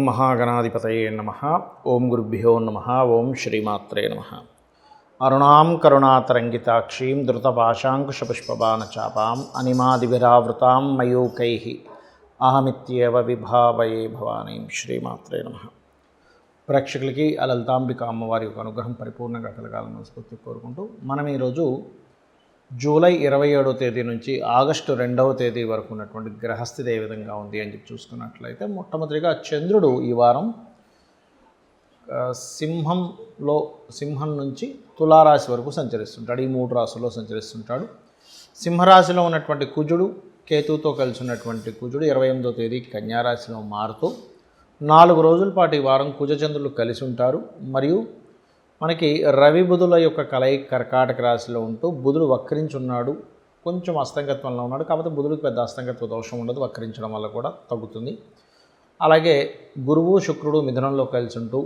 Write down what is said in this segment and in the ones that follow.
శ్రీమహాగణాధిపతయే నమః. ఓం గురుభ్యో నమః. ఓం శ్రీమాత్రే నమః. అరుణాం కరుణాతరంగితాక్షీం ధృతపాశాంకుశపుష్పబాణచాపాం అనిమాదివిరావృతాం మయూకైః అహమిత్యేవ విభావయే భవానీం. శ్రీమాత్రే నమః. ప్రేక్షకులకి ఆ లలితాంబిక అమ్మవారి యొక్క అనుగ్రహం పరిపూర్ణంగా కలగాలని మనస్ఫూర్తి కోరుకుంటూ మనం ఈరోజు జూలై 27వ తేదీ నుంచి ఆగస్టు 2వ తేదీ వరకు ఉన్నటువంటి గ్రహస్థితి ఏ విధంగా ఉంది అని చెప్పి చూసుకున్నట్లయితే, మొట్టమొదటిగా చంద్రుడు ఈ వారం సింహం నుంచి తులారాశి వరకు సంచరిస్తుంటాడు. ఈ 3 రాశుల్లో సంచరిస్తుంటాడు. సింహరాశిలో ఉన్నటువంటి కుజుడు, కేతువుతో కలిసి ఉన్నటువంటి కుజుడు 28వ తేదీ కన్యారాశిలో మారుతూ 4 రోజుల పాటు ఈ వారం కుజచంద్రులు కలిసి ఉంటారు. మరియు మనకి రవి బుధుల యొక్క కలయిక కర్కాటక రాశిలో ఉంటూ బుధుడు వక్రించున్నాడు, కొంచెం అస్తంగత్వంలో ఉన్నాడు. కాకపోతే బుధుడికి పెద్ద అస్తంగత్వ దోషం ఉండదు, వక్రించడం వల్ల కూడా తగ్గుతుంది. అలాగే గురువు శుక్రుడు మిథునంలో కలిసి ఉంటూ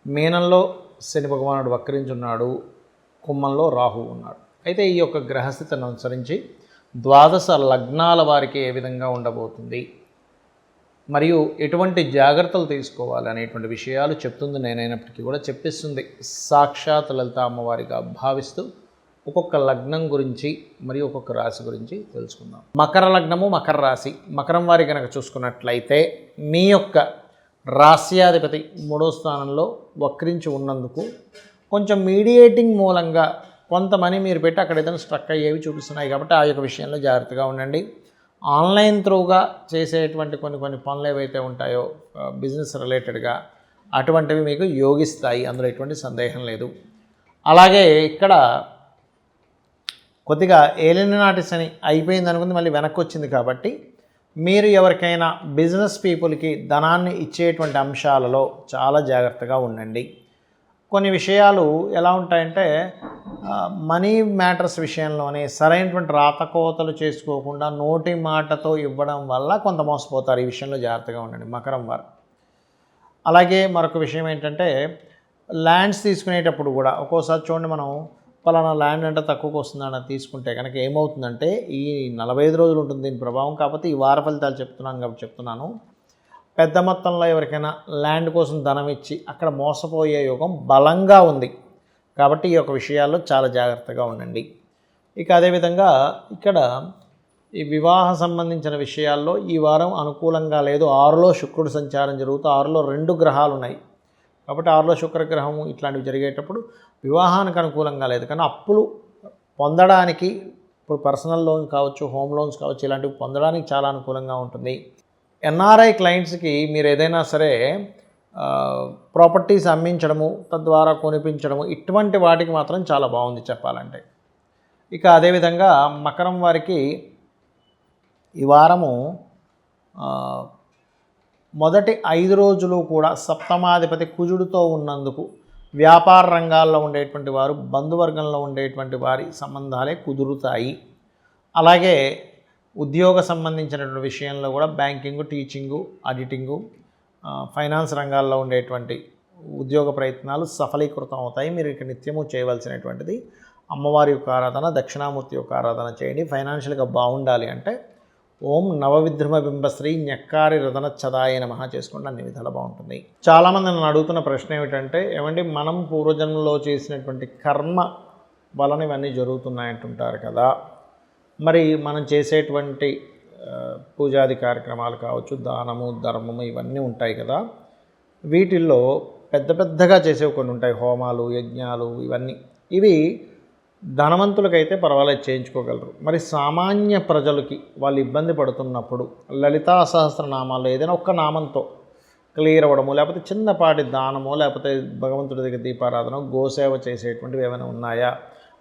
మీనంలో శని భగవానుడు వక్రించున్నాడు, కుంభంలో రాహు ఉన్నాడు. అయితే ఈ యొక్క గ్రహస్థితిని అనుసరించి ద్వాదశ లగ్నాల వారికి ఏ విధంగా ఉండబోతుంది, మరియు ఎటువంటి జాగ్రత్తలు తీసుకోవాలి అనేటువంటి విషయాలు చెప్తుంది. నేనైనప్పటికీ కూడా చెప్పిస్తుంది సాక్షాత్ లలిత అమ్మవారిగా భావిస్తూ ఒక్కొక్క లగ్నం గురించి మరియు ఒక్కొక్క రాశి గురించి తెలుసుకుందాం. మకర లగ్నము, మకర రాశి. మకరం వారి కనుక చూసుకున్నట్లయితే మీ యొక్క రాశ్యాధిపతి 3వ స్థానంలో వక్రించి ఉన్నందుకు కొంచెం మీడియేటింగ్ మూలంగా కొంత మనీ మీరు పెట్టి అక్కడ ఏదైనా స్ట్రక్ అయ్యేవి చూపిస్తున్నాయి. కాబట్టి ఆ యొక్క విషయంలో జాగ్రత్తగా ఉండండి. ఆన్లైన్ త్రూగా చేసేటువంటి కొన్ని పనులు ఏవైతే ఉంటాయో బిజినెస్ రిలేటెడ్గా, అటువంటివి మీకు యోగిస్తాయి, అందులో ఎటువంటి సందేహం లేదు. అలాగే ఇక్కడ కొద్దిగా ఏలినాటి శని అయిపోయింది అనుకుంది, మళ్ళీ వెనక్కి వచ్చింది. కాబట్టి మీరు ఎవరికైనా బిజినెస్ పీపుల్కి ధనాన్ని ఇచ్చేటువంటి అంశాలలో చాలా జాగ్రత్తగా ఉండండి. కొన్ని విషయాలు ఎలా ఉంటాయంటే, మనీ మ్యాటర్స్ విషయంలోనే సరైనటువంటి రాతకోతలు చేసుకోకుండా నోటి మాటతో ఇవ్వడం వల్ల కొంత మోసపోతారు. ఈ విషయంలో జాగ్రత్తగా ఉండండి మకరం వారు. అలాగే మరొక విషయం ఏంటంటే, ల్యాండ్స్ తీసుకునేటప్పుడు కూడా ఒక్కోసారి చూడండి, మనం పలానా ల్యాండ్ అంటే తక్కువకు వస్తుందని తీసుకుంటే కనుక ఏమవుతుందంటే, ఈ 45 రోజులు ఉంటుంది దీని ప్రభావం. కాకపోతే ఈ వార ఫలితాలు చెప్తున్నాను కాబట్టి చెప్తున్నాను. పెద్ద మొత్తంలో ఎవరికైనా ల్యాండ్ కోసం ధనం ఇచ్చి అక్కడ మోసపోయే యోగం బలంగా ఉంది. కాబట్టి ఈ యొక్క విషయాల్లో చాలా జాగ్రత్తగా ఉండండి. ఇక అదేవిధంగా ఇక్కడ ఈ వివాహ సంబంధించిన విషయాల్లో ఈ వారం అనుకూలంగా లేదు. 6లో శుక్రుడు సంచారం జరుగుతూ 6లో 2 గ్రహాలు ఉన్నాయి. కాబట్టి 6లో శుక్రగ్రహము ఇట్లాంటివి జరిగేటప్పుడు వివాహానికి అనుకూలంగా లేదు. కానీ అప్పులు పొందడానికి, ఇప్పుడు పర్సనల్ లోన్ కావచ్చు, హోమ్ లోన్స్ కావచ్చు, ఇలాంటివి పొందడానికి చాలా అనుకూలంగా ఉంటుంది. ఎన్ఆర్ఐ క్లయింట్స్కి మీరు ఏదైనా సరే ప్రాపర్టీస్ అమ్మించడము, తద్వారా కొనిపించడము, ఇటువంటి వాటికి మాత్రం చాలా బాగుంది చెప్పాలంటే. ఇక అదేవిధంగా మకరం వారికి ఈ వారము మొదటి 5 రోజులు కూడా సప్తమాధిపతి కుజుడితో ఉన్నందుకు వ్యాపార రంగాల్లో ఉండేటువంటి వారు, బంధువర్గంలో ఉండేటువంటి వారి సంబంధాలే కుదురుతాయి. అలాగే ఉద్యోగ సంబంధించినటువంటి విషయంలో కూడా బ్యాంకింగు, టీచింగు, ఆడిటింగు, ఫైనాన్స్ రంగాల్లో ఉండేటువంటి ఉద్యోగ ప్రయత్నాలు సఫలీకృతం అవుతాయి. మీరు ఇక నిత్యము చేయవలసినటువంటిది అమ్మవారి యొక్క ఆరాధన, దక్షిణామూర్తి యొక్క ఆరాధన చేయండి. ఫైనాన్షియల్గా బాగుండాలి అంటే ఓం నవవిద్రుమ బింబశ్రీ న్యక్కారి రదన చదాయ నమః చేసుకోండి, అన్ని విధాలు బాగుంటుంది. చాలామంది నన్ను అడుగుతున్న ప్రశ్న ఏమిటంటే, ఏమండి మనం పూర్వజన్మలో చేసినటువంటి కర్మ వలన ఇవన్నీ జరుగుతున్నాయంటుంటారు కదా, మరి మనం చేసేటువంటి పూజాది కార్యక్రమాలు కావచ్చు, దానము, ధర్మము, ఇవన్నీ ఉంటాయి కదా, వీటిల్లో పెద్దగా చేసేవి కొన్ని ఉంటాయి, హోమాలు, యజ్ఞాలు, ఇవన్నీ. ఇవి ధనవంతులకైతే పర్వాలేదు, చేయించుకోగలరు. మరి సామాన్య ప్రజలకి వాళ్ళు ఇబ్బంది పడుతున్నప్పుడు లలితా సహస్రనామాల్లో ఏదైనా ఒక్క నామంతో క్లియర్ అవ్వడము, లేకపోతే చిన్నపాటి దానమో, లేకపోతే భగవంతుడి దగ్గర దీపారాధన, గోసేవ చేసేటువంటివి ఏమైనా ఉన్నాయా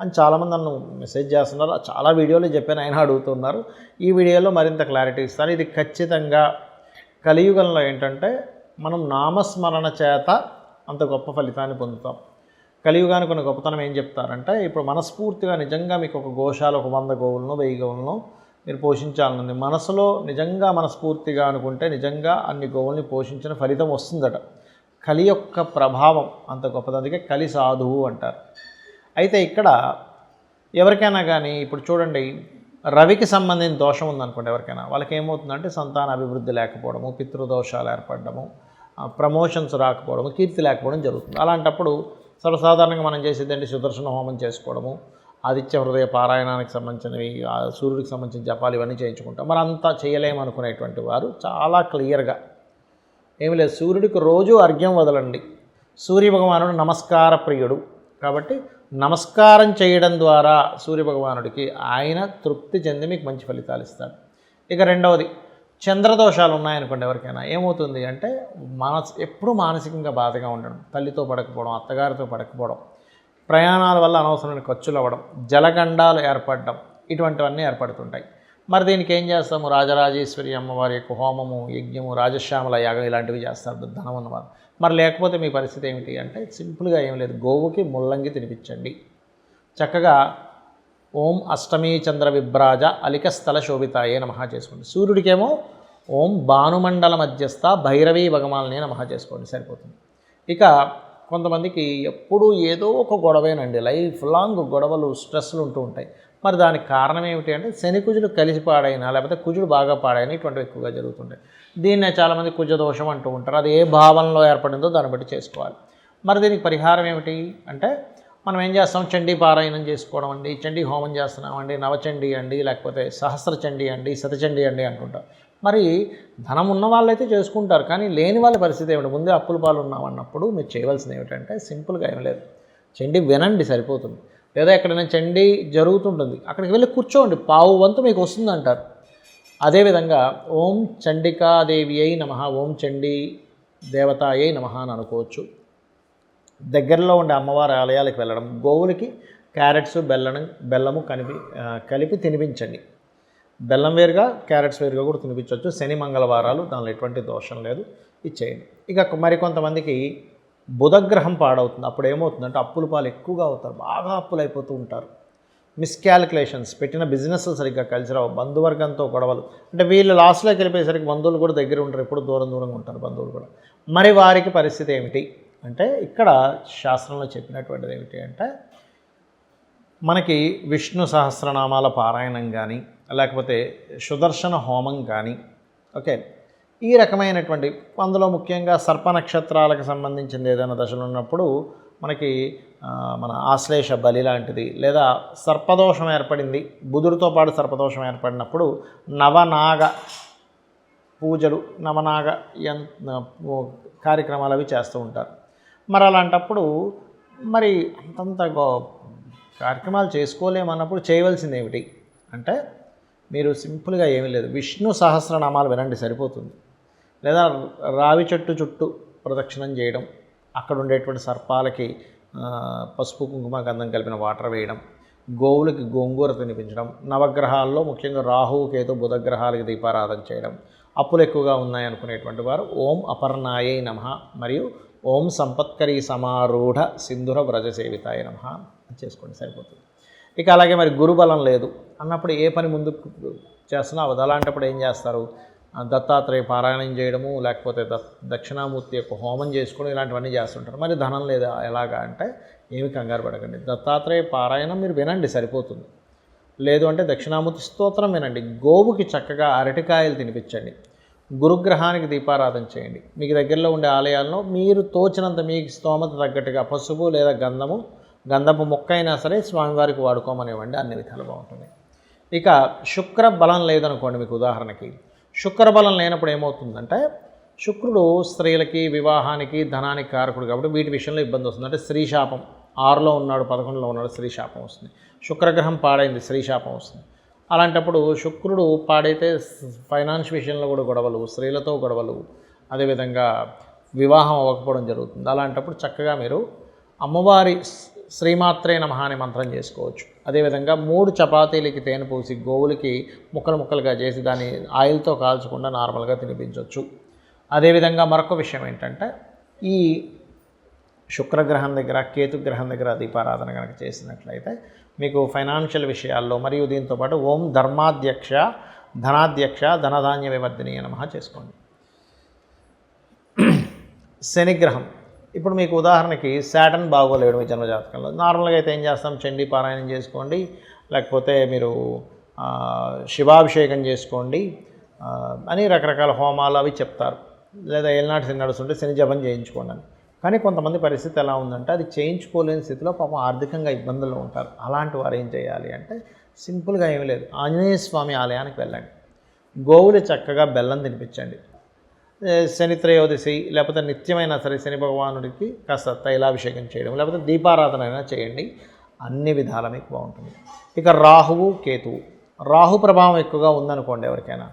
అని చాలామంది నన్ను మెసేజ్ చేస్తున్నారు. చాలా వీడియోలు చెప్పాను, అయినా అడుగుతున్నారు. ఈ వీడియోలో మరింత క్లారిటీ ఇస్తాను. ఇది ఖచ్చితంగా కలియుగంలో ఏంటంటే, మనం నామస్మరణ చేత అంత గొప్ప ఫలితాన్ని పొందుతాం. కలియుగానికి కొన్ని గొప్పతనం ఏం చెప్తారంటే, ఇప్పుడు మనస్ఫూర్తిగా నిజంగా మీకు ఒక గోశాల, ఒక 100 గోవులను, 1000 గోవులను మీరు పోషించాలనుంది, మనసులో నిజంగా మనస్ఫూర్తిగా అనుకుంటే నిజంగా అన్ని గోవుల్ని పోషించిన ఫలితం వస్తుందట. కలి యొక్క ప్రభావం అంత గొప్పది, అందుకే కలి సాధువు అంటారు. అయితే ఇక్కడ ఎవరికైనా కానీ ఇప్పుడు చూడండి, రవికి సంబంధించిన దోషం ఉందనుకోండి ఎవరికైనా, వాళ్ళకి ఏమవుతుందంటే సంతాన అభివృద్ధి లేకపోవడము, పితృదోషాలు ఏర్పడము, ప్రమోషన్స్ రాకపోవడం, కీర్తి లేకపోవడం జరుగుతుంది. అలాంటప్పుడు సర్వసాధారణంగా మనం చేసేదంటే సుదర్శన హోమం చేసుకోవడము, ఆదిత్య హృదయ పారాయణానికి సంబంధించినవి, సూర్యుడికి సంబంధించిన జపాలు ఇవన్నీ చేయించుకుంటాం. మరి అంతా చేయలేమనుకునేటువంటి వారు చాలా క్లియర్గా ఏమి లేదు, సూర్యుడికి రోజు అర్ఘ్యం వదలండి. సూర్యభగవానుడు నమస్కార ప్రియుడు కాబట్టి నమస్కారం చేయడం ద్వారా సూర్యభగవానుడికి ఆయన తృప్తి చెంది మీకు మంచి ఫలితాలు ఇస్తాడు. ఇక రెండవది, చంద్రదోషాలు ఉన్నాయనుకోండి ఎవరికైనా, ఏమవుతుంది అంటే ఎప్పుడూ మానసికంగా బాధగా ఉండడం, తల్లితో పడకపోవడం, అత్తగారితో పడకపోవడం, ప్రయాణాల వల్ల అనవసరమైన ఖర్చులు అవ్వడం, జలగండాలు ఏర్పడడం, ఇటువంటివన్నీ ఏర్పడుతుంటాయి. మరి దీనికి ఏం చేస్తాము? రాజరాజేశ్వరి అమ్మవారి యొక్క హోమము, యజ్ఞము, రాజశ్యామల యాగం ఇలాంటివి చేస్తారు ధనం ఉన్నవారు. మరి లేకపోతే మీ పరిస్థితి ఏమిటి అంటే సింపుల్గా ఏం లేదు, గోవుకి ముల్లంగి తినిపించండి. చక్కగా ఓం అష్టమీ చంద్ర విభ్రాజ అలిక స్థల శోభితాయే నమః చేసుకోండి. సూర్యుడికేమో ఓం భానుమండల మధ్యస్థ భైరవీ భగమాలనే నమః చేసుకోండి, సరిపోతుంది. ఇక కొంతమందికి ఎప్పుడూ ఏదో ఒక గొడవేనండి, లైఫ్ లాంగ్ గొడవలు, స్ట్రెస్లు ఉంటూ ఉంటాయి. మరి దానికి కారణం ఏమిటి అంటే శని కుజుడు కలిసి పాడైనా లేకపోతే కుజుడు బాగా పాడైనా ఇటువంటివి ఎక్కువగా జరుగుతుంటాయి. దీన్నే చాలామంది కుజ దోషం అంటూ ఉంటారు. అది ఏ భావంలో ఏర్పడిందో దాన్ని బట్టి చేసుకోవాలి. మరి దీనికి పరిహారం ఏమిటి అంటే మనం ఏం చేస్తాం? చండీ పారాయణం చేసుకోవడం అండి, చండీ హోమం చేస్తున్నామండి, నవచండీ అండి, లేకపోతే సహస్ర చండీ అండి, శతచండీ అండి అంటుంటారు. మరి ధనం ఉన్న వాళ్ళైతే చేసుకుంటారు, కానీ లేని వాళ్ళ పరిస్థితి ఏమిటి? ముందే అప్పుల పాలు ఉన్నామన్నప్పుడు మీరు చేయవలసింది ఏమిటంటే సింపుల్గా ఏం లేదు, చండీ వినండి సరిపోతుంది. లేదా ఎక్కడైనా చండీ జరుగుతుంటుంది, అక్కడికి వెళ్ళి కూర్చోండి, పావు వంతు మీకు వస్తుంది అంటారు. అదేవిధంగా ఓం చండికాదేవి అయి నమః, ఓం చండీ దేవతాయై నమః అని అనుకోవచ్చు. దగ్గరలో ఉండే అమ్మవారి ఆలయాలకు వెళ్ళడం, గోవులకి క్యారెట్స్ బెల్లము కలిపి తినిపించండి. బెల్లం వేరుగా క్యారెట్స్ వేరుగా కూడా తినిపించవచ్చు. శని మంగళవారాలు దానిలో ఎటువంటి దోషం లేదు, ఇచ్చేయండి. ఇక మరికొంతమందికి బుధగ్రహం పాడవుతుంది. అప్పుడు ఏమవుతుందంటే అప్పుల పాలు ఎక్కువగా అవుతారు, బాగా అప్పులు అయిపోతూ ఉంటారు. మిస్క్యాలిక్యులేషన్స్, పెట్టిన బిజినెస్లు సరిగ్గా కలిసి రావు, బంధువర్గంతో గొడవలు, అంటే వీళ్ళు లాస్ట్లోకి వెళ్ళిపోయేసరికి బంధువులు కూడా దగ్గర ఉంటారు, ఎప్పుడు దూరంగా ఉంటారు బంధువులు కూడా. మరి వారికి పరిస్థితి ఏమిటి అంటే ఇక్కడ శాస్త్రంలో చెప్పినటువంటిది ఏమిటి అంటే మనకి విష్ణు సహస్రనామాల పారాయణం కానీ లేకపోతే సుదర్శన హోమం కానీ, ఓకే, ఈ రకమైనటువంటి అందులో ముఖ్యంగా సర్ప నక్షత్రాలకు సంబంధించింది ఏదైనా దశలు ఉన్నప్పుడు మనకి మన ఆశ్లేష బలి లాంటిది, లేదా సర్పదోషం ఏర్పడింది, బుధుడితో పాటు సర్పదోషం ఏర్పడినప్పుడు నవనాగ పూజలు, నవనాగ కార్యక్రమాలు అవి చేస్తూ ఉంటారు. మరి అలాంటప్పుడు మరి అంతంత కార్యక్రమాలు చేసుకోలేమన్నప్పుడు చేయవలసింది ఏమిటి అంటే మీరు సింపుల్గా ఏమీ లేదు, విష్ణు సహస్రనామాలు వినండి సరిపోతుంది. లేదా రావి చెట్టు చుట్టూ ప్రదక్షిణం చేయడం, అక్కడ ఉండేటువంటి సర్పాలకి పసుపు కుంకుమ గంధం కలిపిన వాటర్ వేయడం, గోవులకి గోంగూర తినిపించడం, నవగ్రహాల్లో ముఖ్యంగా రాహు కేతు బుధగ్రహాలకి దీపారాధన చేయడం, అప్పులు ఎక్కువగా ఉన్నాయనుకునేటువంటి వారు ఓం అపర్ణాయై నమః మరియు ఓం సంపత్కరీ సమారూఢ సింధుర వ్రజసేవితాయ నమః చేసుకోండి, సరిపోతుంది. ఇక అలాగే మరి గురుబలం లేదు అన్నప్పుడు ఏ పని ముందుకు చేస్తున్నా అవదు. అలాంటప్పుడు ఏం చేస్తారు? దత్తాత్రేయ పారాయణం చేయడము, లేకపోతే దక్షిణామూర్తి యొక్క హోమం చేసుకోవడం, ఇలాంటివన్నీ చేస్తుంటారు. మరి ధనం లేదా ఎలాగా అంటే ఏమి కంగారు పడకండి, దత్తాత్రేయ పారాయణం మీరు వినండి సరిపోతుంది. లేదు అంటే దక్షిణామూర్తి స్తోత్రం వినండి, గోవుకి చక్కగా అరటికాయలు తినిపించండి, గురుగ్రహానికి దీపారాధన చేయండి. మీకు దగ్గరలో ఉండే ఆలయాల్లో మీరు తోచినంత మీకు స్తోమత తగ్గట్టుగా పసుపు లేదా గంధపు మొక్క అయినా సరే స్వామివారికి వాడుకోమనివ్వండి, అన్ని విధాలు బాగుంటుంది. ఇక శుక్ర బలం లేదనుకోండి, మీకు ఉదాహరణకి శుక్ర బలం లేనప్పుడు ఏమవుతుందంటే శుక్రుడు స్త్రీలకి వివాహానికి ధనానికి కారకుడు కాబట్టి వీటి విషయంలో ఇబ్బంది వస్తుంది. అంటే స్త్రీ శాపం 6లో ఉన్నాడు 11లో ఉన్నాడు, స్త్రీ శాపం వస్తుంది. శుక్రగ్రహం పాడైంది, స్త్రీ శాపం వస్తుంది. అలాంటప్పుడు శుక్రుడు పాడైతే ఫైనాన్స్ విషయంలో కూడా గొడవలు, స్త్రీలతో గొడవలు, అదేవిధంగా వివాహం అవ్వకపోవడం జరుగుతుంది. అలాంటప్పుడు చక్కగా మీరు అమ్మవారి శ్రీమాత్రే నమః అనే మంత్రం చేసుకోవచ్చు. అదేవిధంగా 3 చపాతీలకి తేనె పూసి గోవులకి ముక్కలుగా చేసి దాన్ని ఆయిల్తో కాల్చకుండా నార్మల్గా తినిపించవచ్చు. అదేవిధంగా మరొక విషయం ఏంటంటే ఈ శుక్రగ్రహం దగ్గర కేతుగ్రహం దగ్గర దీపారాధన కనుక చేసినట్లయితే మీకు ఫైనాన్షియల్ విషయాల్లో మరియు దీంతోపాటు ఓం ధర్మాధ్యక్ష ధనాధ్యక్ష ధనధాన్య వివర్ధినీయ నమః చేసుకోండి. శనిగ్రహం ఇప్పుడు మీకు ఉదాహరణకి శాటర్న్ బాగోలేడు మీ జన్మజాతకంలో, నార్మల్గా అయితే ఏం చేస్తాం? చండీ పారాయణం చేసుకోండి, లేకపోతే మీరు శివాభిషేకం చేసుకోండి అని రకరకాల హోమాలు అవి చెప్తారు. లేదా ఏలినాటి శని నడుస్తుంటే శని జపం చేయించుకోండి అని. కానీ కొంతమంది పరిస్థితి ఎలా ఉందంటే అది చేయించుకోలేని స్థితిలో పాపం ఆర్థికంగా ఇబ్బందుల్లో ఉంటారు. అలాంటి వారు ఏం చేయాలి అంటే సింపుల్గా ఏమీ లేదు, ఆంజనేయ స్వామి ఆలయానికి వెళ్ళండి, గోవులు చక్కగా బెల్లం తినిపించండి, శని త్రయోదశి లేకపోతే నిత్యమైనా సరే శని భగవానుడికి కాస్త తైలాభిషేకం చేయడం లేకపోతే దీపారాధన అయినా చేయండి, అన్ని విధాల మీకు బాగుంటుంది. ఇక రాహువు కేతువు, రాహు ప్రభావం ఎక్కువగా ఉందనుకోండి ఎవరికైనా,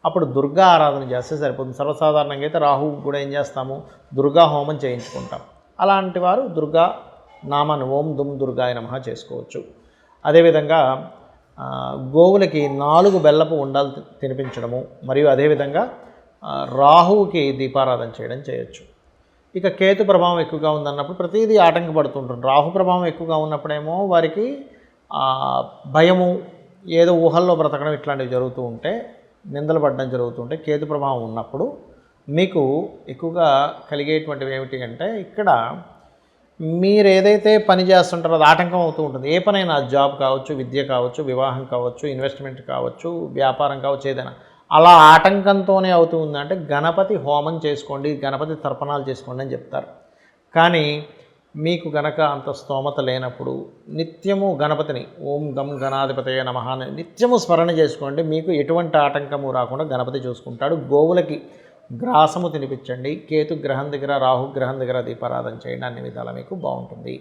అప్పుడు దుర్గా ఆరాధన చేస్తే సరిపోతుంది. సర్వసాధారణంగా అయితే రాహువు కూడా ఏం చేస్తాము, దుర్గా హోమం చేయించుకుంటాం. అలాంటి వారు దుర్గా నామాన్ని ఓం దుమ్ దుర్గాయ నమః చేసుకోవచ్చు. అదేవిధంగా గోవులకి 4 బెల్లపు ఉండాలు తినిపించడము, మరియు అదేవిధంగా రాహువుకి దీపారాధన చేయడం చేయొచ్చు. ఇక కేతు ప్రభావం ఎక్కువగా ఉందన్నప్పుడు ప్రతిదీ ఆటంకపడుతుంటుంది. రాహు ప్రభావం ఎక్కువగా ఉన్నప్పుడేమో వారికి భయము, ఏదో ఊహల్లో బ్రతకడం ఇట్లాంటివి జరుగుతూ ఉంటే, నిందలు పడడం జరుగుతుంటే, కేతు ప్రభావం ఉన్నప్పుడు మీకు ఎక్కువగా కలిగేటువంటివి ఏమిటి అంటే, ఇక్కడ మీరు ఏదైతే పని చేస్తుంటారో అది ఆటంకం అవుతూ ఉంటుంది. ఏ పనైనా జాబ్ కావచ్చు, విద్య కావచ్చు, వివాహం కావచ్చు, ఇన్వెస్ట్మెంట్ కావచ్చు, వ్యాపారం కావచ్చు, ఏదైనా అలా ఆటంకంతోనే అవుతూ ఉందంటే గణపతి హోమం చేసుకోండి, గణపతి తర్పణాలు చేసుకోండి అని చెప్తారు. కానీ మీకు గనక అంత స్తోమత లేనప్పుడు నిత్యము గణపతిని ఓం గం గణాధిపతయ నమః అని నిత్యము స్మరణ చేసుకోండి, మీకు ఎటువంటి ఆటంకము రాకుండా గణపతి చూసుకుంటాడు. గోవులకి గ్రాసము తినిపించండి, కేతు గ్రహం దగ్గర రాహు గ్రహం దగ్గర దీపారాధన చేయండి, అన్ని విధాలా మీకు బాగుంటుంది.